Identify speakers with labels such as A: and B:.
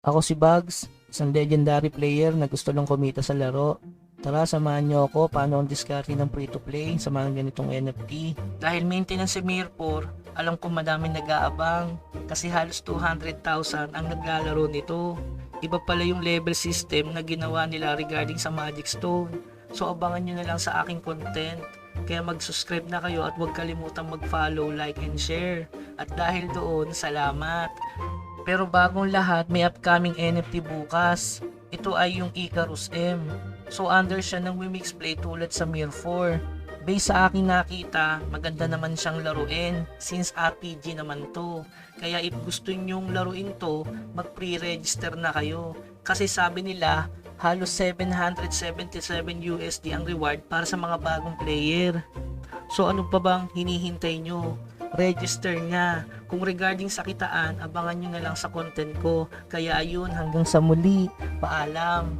A: Ako si Bugs, isang legendary player na gusto lang kumita sa laro. Tara, samahan niyo ako paano ang diskarte ng free-to-play sa mga ganitong NFT. Dahil maintenance si Mirror, alam ko madaming nag-aabang kasi halos 200,000 ang naglalaro nito. Iba pala yung level system na ginawa nila regarding sa Magic Stone. So abangan nyo na lang sa aking content. Kaya mag-subscribe na kayo at huwag kalimutang mag-follow, like, and share. At dahil doon, salamat! Pero bagong lahat, may upcoming NFT bukas. Ito ay yung Icarus M. So under siya ng Wimix Play tulad sa Mir 4. Based sa aking nakita, maganda naman siyang laruin since RPG naman to. Kaya if gusto nyong laruin to, mag-pre-register na kayo. Kasi sabi nila, halos 777 USD ang reward para sa mga bagong player. So ano pa bang hinihintay nyo? Register nga. Kung regarding sa kitaan, abangan nyo na lang sa content ko. Kaya ayun, hanggang sa muli. Paalam.